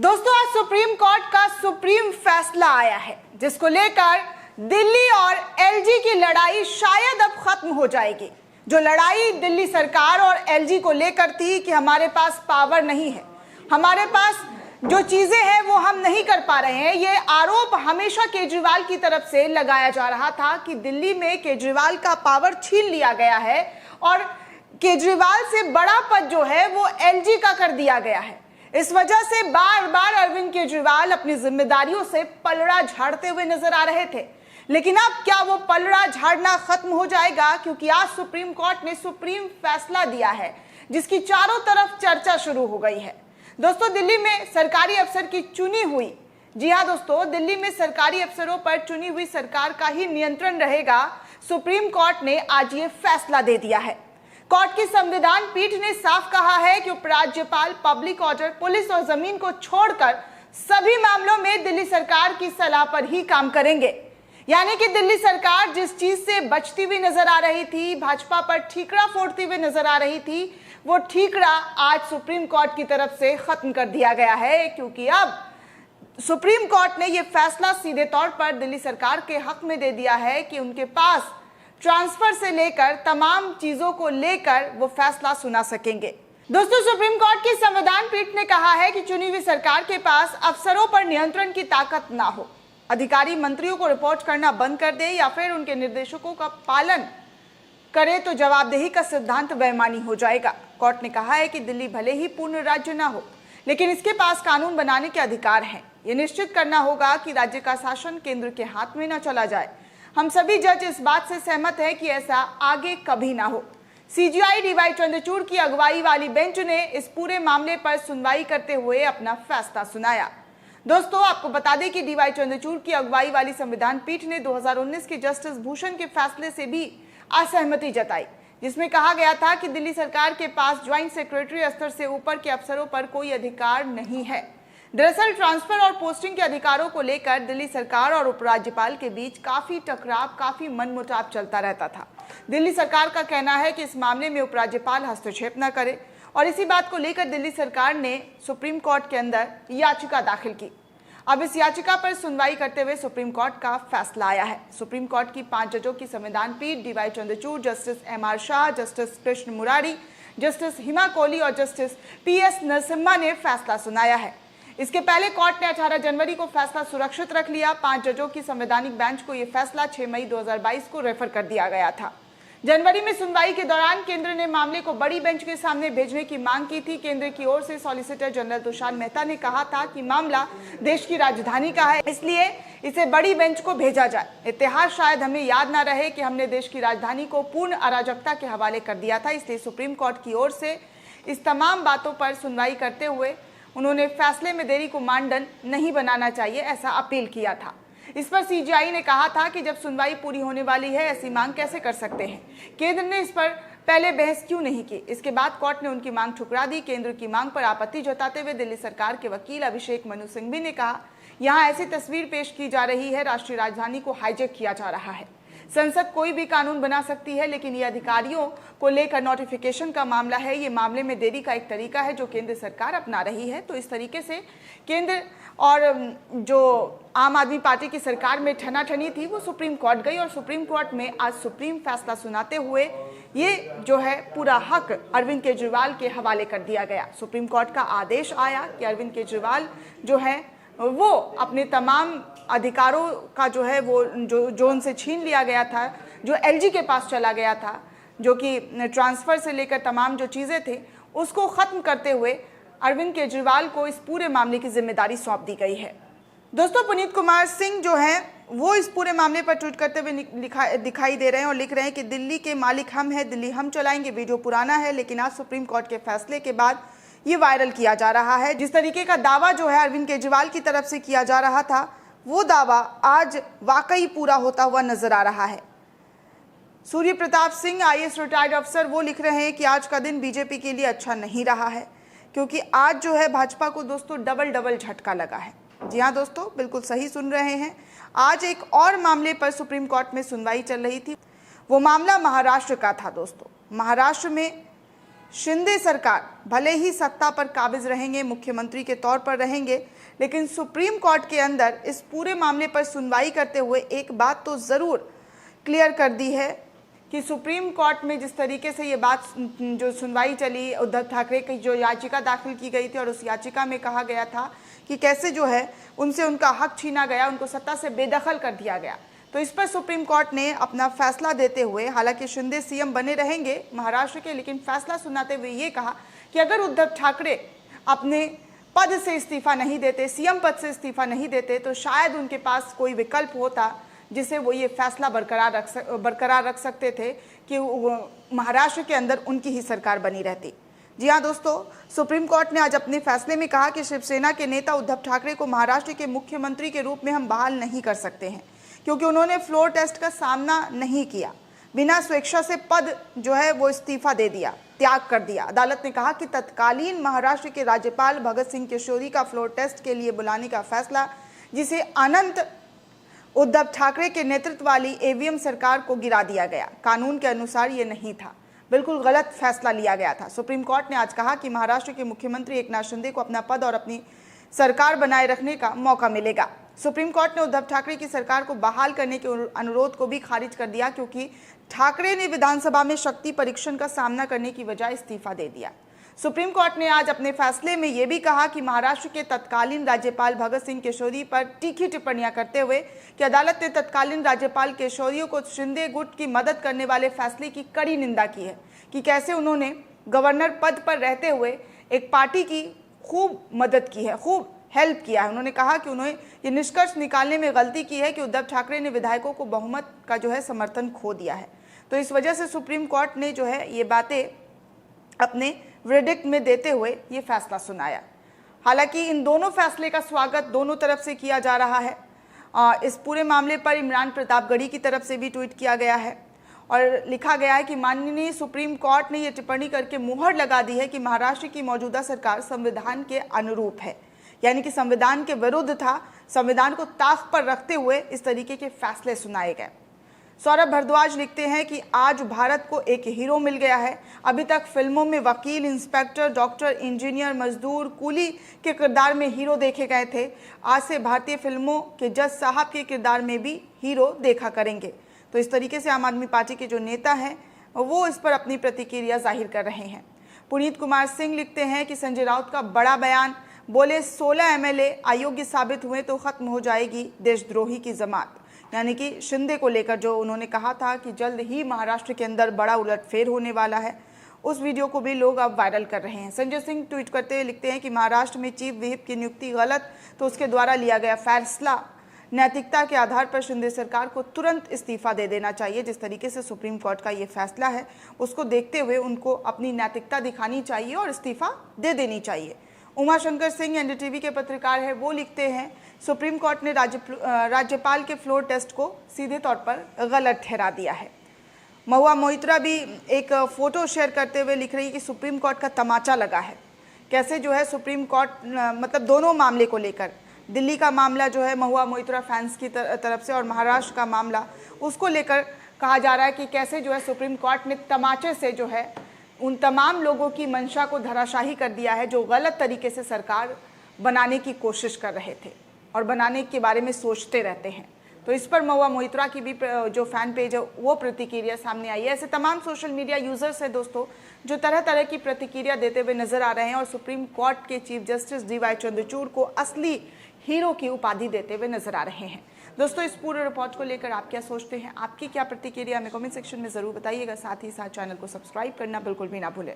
दोस्तों, आज supreme court का सुप्रीम फैसला आया है जिसको लेकर दिल्ली और एलजी की लड़ाई शायद अब खत्म हो जाएगी। जो लड़ाई दिल्ली सरकार और एलजी को लेकर थी कि हमारे पास पावर नहीं है, हमारे पास जो चीजें हैं वो हम नहीं कर पा रहे हैं, ये आरोप हमेशा केजरीवाल की तरफ से लगाया जा रहा था कि दिल्ली में केजरीवाल का पावर छीन लिया गया है और केजरीवाल से बड़ा पद जो है वो एलजी का कर दिया गया है। इस वजह से बार बार अरविंद केजरीवाल अपनी जिम्मेदारियों से पलड़ा झाड़ते हुए नजर आ रहे थे। लेकिन अब क्या वो पलड़ा झाड़ना खत्म हो जाएगा? क्योंकि आज सुप्रीम कोर्ट ने सुप्रीम फैसला दिया है जिसकी चारों तरफ चर्चा शुरू हो गई है। दोस्तों, दिल्ली में सरकारी अफसर की चुनी हुई, जी हाँ दोस्तों, दिल्ली में सरकारी अफसरों पर चुनी हुई सरकार का ही नियंत्रण रहेगा। सुप्रीम कोर्ट ने आज ये फैसला दे दिया है। कोर्ट की संविधान पीठ ने साफ कहा है कि उपराज्यपाल पब्लिक ऑर्डर, पुलिस और जमीन को छोड़कर सभी मामलों में दिल्ली सरकार की सलाह पर ही काम करेंगे। यानी कि दिल्ली सरकार जिस चीज से बचती हुई नजर आ रही थी, भाजपा पर ठीकरा फोड़ती हुई नजर आ रही थी, वो ठीकरा आज सुप्रीम कोर्ट की तरफ से खत्म कर दिया गया है। क्योंकि अब सुप्रीम कोर्ट ने यह फैसला सीधे तौर पर दिल्ली सरकार के हक में दे दिया है कि उनके पास ट्रांसफर से लेकर तमाम चीजों को लेकर वो फैसला सुना सकेंगे। दोस्तों, सुप्रीम कोर्ट की संविधान पीठ ने कहा है कि चुनी हुई सरकार के पास अफसरों पर नियंत्रण की ताकत ना हो। अधिकारी मंत्रियों को रिपोर्ट करना बंद कर दे या फिर उनके निर्देशों का पालन करे तो जवाबदेही का सिद्धांत बेईमानी हो जाएगा। कोर्ट ने कहा है कि दिल्ली भले ही पूर्ण राज्य ना हो, लेकिन इसके पास कानून बनाने के अधिकार हैं। ये निश्चित करना होगा कि राज्य का शासन केंद्र के हाथ में न चला जाए। हम सभी जज इस बात से सहमत हैं कि ऐसा आगे कभी ना हो। सीजीआई डीवाई चंद्रचूड़ की अगुवाई वाली बेंच ने इस पूरे मामले पर सुनवाई करते हुए अपना फैसला सुनाया। दोस्तों, आपको बता दें कि डीवाई चंद्रचूड़ की अगुवाई वाली संविधान पीठ ने 2019 के जस्टिस भूषण के फैसले से भी असहमति जताई, जिसमें कहा गया था कि दिल्ली सरकार के पास ज्वाइंट सेक्रेटरी स्तर से ऊपर के अफसरों पर कोई अधिकार नहीं है। दरअसल ट्रांसफर और पोस्टिंग के अधिकारों को लेकर दिल्ली सरकार और उपराज्यपाल के बीच काफी टकराव, काफी मनमुटाव चलता रहता था। दिल्ली सरकार का कहना है कि इस मामले में उपराज्यपाल हस्तक्षेप न करे और इसी बात को लेकर दिल्ली सरकार ने सुप्रीम कोर्ट के अंदर याचिका दाखिल की। अब इस याचिका पर सुनवाई करते हुए सुप्रीम कोर्ट का फैसला आया है। सुप्रीम कोर्ट की 5 जजों की संविधान पीठ D Y Chandrachud, justice M R Shah, justice Krishna Murari, justice Hima Kohli और जस्टिस पीएस नरसिम्हा ने फैसला सुनाया है। इसके पहले कोर्ट ने 18 जनवरी को फैसला सुरक्षित रख लिया। 5 जजों की संवैधानिक बेंच को यह फैसला 6 मई 2022 को रेफर कर दिया गया था। जनवरी में सुनवाई के दौरान केंद्र ने मामले को बड़ी बेंच के सामने भेजने की मांग की थी। केंद्र की ओर से सॉलिसिटर जनरल तुषार मेहता ने कहा था कि मामला देश की राजधानी का है, इसलिए इसे बड़ी बेंच को भेजा जाए। इतिहास शायद हमें याद ना रहे कि हमने देश की राजधानी को पूर्ण अराजकता के हवाले कर दिया था, इसलिए सुप्रीम कोर्ट की ओर से इस तमाम बातों पर सुनवाई करते हुए उन्होंने फैसले में देरी को मानदंड नहीं बनाना चाहिए, ऐसा अपील किया था। इस पर सीजीआई ने कहा था कि जब सुनवाई पूरी होने वाली है, ऐसी मांग कैसे कर सकते हैं? केंद्र ने इस पर पहले बहस क्यों नहीं की? इसके बाद कोर्ट ने उनकी मांग ठुकरा दी। केंद्र की मांग पर आपत्ति जताते हुए दिल्ली सरकार के वकील अभिषेक मनु सिंघवी ने कहा, यहाँ ऐसी तस्वीर पेश की जा रही है, राष्ट्रीय राजधानी को हाईजैक किया जा रहा है। संसद कोई भी कानून बना सकती है, लेकिन ये अधिकारियों को लेकर नोटिफिकेशन का मामला है। ये मामले में देरी का एक तरीका है जो केंद्र सरकार अपना रही है। तो इस तरीके से केंद्र और जो आम आदमी पार्टी की सरकार में ठनाठनी थी, वो सुप्रीम कोर्ट गई और सुप्रीम कोर्ट में आज सुप्रीम फैसला सुनाते हुए ये जो है पूरा हक अरविंद केजरीवाल के हवाले कर दिया गया। सुप्रीम कोर्ट का आदेश आया कि अरविंद केजरीवाल जो है वो अपने तमाम अधिकारों का जो है वो जो उनसे छीन लिया गया था, जो एलजी के पास चला गया था, जो कि ट्रांसफर से लेकर तमाम जो चीज़ें थी, उसको ख़त्म करते हुए अरविंद केजरीवाल को इस पूरे मामले की जिम्मेदारी सौंप दी गई है। दोस्तों, पुनीत कुमार सिंह जो हैं वो इस पूरे मामले पर ट्वीट करते हुए दिखाई दे रहे हैं और लिख रहे हैं कि दिल्ली के मालिक हम हैं, दिल्ली हम चलाएंगे। वीडियो पुराना है, लेकिन आज सुप्रीम कोर्ट के फैसले के बाद ये वायरल किया जा रहा है। जिस तरीके का दावा जो है अरविंद केजरीवाल की तरफ से किया जा रहा था, वो दावा आज वाकई पूरा होता हुआ नजर आ रहा है। सूर्य प्रताप सिंह, आईएएस रिटायर्ड अफसर, वो लिख रहे हैं कि आज का दिन बीजेपी के लिए अच्छा नहीं रहा है, क्योंकि आज जो है भाजपा को दोस्तों डबल झटका लगा है। जी हाँ दोस्तों, बिल्कुल सही सुन रहे हैं। आज एक और मामले पर सुप्रीम कोर्ट में सुनवाई चल रही थी। वो मामला महाराष्ट्र का था। दोस्तों, महाराष्ट्र में शिंदे सरकार भले ही सत्ता पर काबिज रहेंगे, मुख्यमंत्री के तौर पर रहेंगे, लेकिन सुप्रीम कोर्ट के अंदर इस पूरे मामले पर सुनवाई करते हुए एक बात तो ज़रूर क्लियर कर दी है कि सुप्रीम कोर्ट में जिस तरीके से ये बात जो सुनवाई चली, उद्धव ठाकरे की जो याचिका दाखिल की गई थी और उस याचिका में कहा गया था कि कैसे जो है उनसे उनका हक छीना गया, उनको सत्ता से बेदखल कर दिया गया। तो इस पर सुप्रीम कोर्ट ने अपना फैसला देते हुए, हालांकि शिंदे सीएम बने रहेंगे महाराष्ट्र के, लेकिन फैसला सुनाते हुए ये कहा कि अगर उद्धव ठाकरे अपने पद से इस्तीफा नहीं देते, सीएम पद से इस्तीफा नहीं देते, तो शायद उनके पास कोई विकल्प होता जिसे वो ये फैसला बरकरार रख सकते थे कि महाराष्ट्र के अंदर उनकी ही सरकार बनी रहती। जी हाँ दोस्तों, सुप्रीम कोर्ट ने आज अपने फैसले में कहा कि शिवसेना के नेता उद्धव ठाकरे को महाराष्ट्र के मुख्यमंत्री के रूप में हम बहाल नहीं कर सकते हैं, क्योंकि उन्होंने फ्लोर टेस्ट का सामना नहीं किया, बिना स्वेच्छा से पद जो है वो इस्तीफा दे दिया, त्याग कर दिया। अदालत ने कहा कि तत्कालीन महाराष्ट्र के राज्यपाल भगत सिंह केशोरी का फ्लोर टेस्ट के लिए बुलाने का फैसला, जिसे अनंत उद्धव ठाकरे के नेतृत्व वाली ईवीएम सरकार को गिरा दिया गया, कानून के अनुसार ये नहीं था, बिल्कुल गलत फैसला लिया गया था। सुप्रीम कोर्ट ने आज कहा कि महाराष्ट्र के मुख्यमंत्री एकनाथ शिंदे को अपना पद और अपनी सरकार बनाए रखने का मौका मिलेगा। सुप्रीम कोर्ट ने उद्धव ठाकरे की सरकार को बहाल करने के अनुरोध को भी खारिज कर दिया, क्योंकि ठाकरे ने विधानसभा में शक्ति परीक्षण का सामना करने की बजाय इस्तीफा दे दिया। सुप्रीम कोर्ट ने आज अपने फैसले में यह भी कहा कि महाराष्ट्र के तत्कालीन राज्यपाल भगत सिंह केशोरी पर तीखी टिप्पणियां करते हुए कि अदालत ने तत्कालीन राज्यपाल केशोरी को शिंदे गुट की मदद करने वाले फैसले की कड़ी निंदा की है कि कैसे उन्होंने गवर्नर पद पर रहते हुए एक पार्टी की खूब मदद की है, खूब हेल्प किया है। उन्होंने कहा कि उन्होंने ये निष्कर्ष निकालने में गलती की है कि उद्धव ठाकरे ने विधायकों को बहुमत का जो है समर्थन खो दिया है। तो इस वजह से सुप्रीम कोर्ट ने जो है ये बातें अपने वर्डिक्ट में देते हुए ये फैसला सुनाया। हालांकि इन दोनों फैसले का स्वागत दोनों तरफ से किया जा रहा है। इस पूरे मामले पर इमरान प्रतापगढ़ी की तरफ से भी ट्वीट किया गया है और लिखा गया है कि माननीय सुप्रीम कोर्ट ने यह टिप्पणी करके मुहर लगा दी है कि महाराष्ट्र की मौजूदा सरकार संविधान के अनुरूप है, यानी कि संविधान के विरुद्ध था। संविधान को ताक पर रखते हुए इस तरीके के फैसले सुनाए गए। सौरभ भारद्वाज लिखते हैं कि आज भारत को एक हीरो मिल गया है। अभी तक फिल्मों में वकील, इंस्पेक्टर, डॉक्टर, इंजीनियर, मजदूर, कूली के किरदार में हीरो देखे गए थे। आज से भारतीय फिल्मों के जज साहब के किरदार में भी हीरो देखा करेंगे। तो इस तरीके से आम आदमी पार्टी के जो नेता हैं वो इस पर अपनी प्रतिक्रिया जाहिर कर रहे हैं। पुनीत कुमार सिंह लिखते हैं कि संजय राउत का बड़ा बयान, बोले 16 एमएलए अयोग्य साबित हुए तो खत्म हो जाएगी देशद्रोही की जमात, यानी कि शिंदे को लेकर जो उन्होंने कहा था कि जल्द ही महाराष्ट्र के अंदर बड़ा उलटफेर होने वाला है, उस वीडियो को भी लोग अब वायरल कर रहे हैं। संजय सिंह ट्वीट करते हुए लिखते हैं कि महाराष्ट्र में चीफ व्हिप की नियुक्ति गलत, तो उसके द्वारा लिया गया फैसला नैतिकता के आधार पर शिंदे सरकार को तुरंत इस्तीफा दे देना चाहिए। जिस तरीके से सुप्रीम कोर्ट का ये फैसला है उसको देखते हुए उनको अपनी नैतिकता दिखानी चाहिए और इस्तीफा दे देनी चाहिए। उमाशंकर सिंह एनडीटीवी के पत्रकार है, वो लिखते हैं सुप्रीम कोर्ट ने राज्यपाल के फ्लोर टेस्ट को सीधे तौर पर गलत ठहरा दिया है। महुआ मोइत्रा भी एक फोटो शेयर करते हुए लिख रही है कि सुप्रीम कोर्ट का तमाचा लगा है। कैसे जो है सुप्रीम कोर्ट मतलब दोनों मामले को लेकर, दिल्ली का मामला जो है महुआ मोइत्रा फैंस की तरफ से और महाराष्ट्र का मामला उसको लेकर कहा जा रहा है कि कैसे जो है सुप्रीम कोर्ट ने तमाचे से जो है उन तमाम लोगों की मंशा को धराशाही कर दिया है जो गलत तरीके से सरकार बनाने की कोशिश कर रहे थे और बनाने के बारे में सोचते रहते हैं। तो इस पर महुआ मोइत्रा की भी जो फैन पेज है वो प्रतिक्रिया सामने आई है। ऐसे तमाम सोशल मीडिया यूजर्स हैं दोस्तों जो तरह तरह की प्रतिक्रिया देते हुए नजर आ रहे हैं और सुप्रीम कोर्ट के चीफ जस्टिस DY चंद्रचूड़ को असली हीरो की उपाधि देते हुए नजर आ रहे हैं। दोस्तों इस पूरे रिपोर्ट को लेकर आप क्या सोचते हैं, आपकी क्या प्रतिक्रिया हमें कमेंट सेक्शन में जरूर बताइएगा। साथ ही साथ चैनल को सब्सक्राइब करना बिल्कुल भी ना भूलें।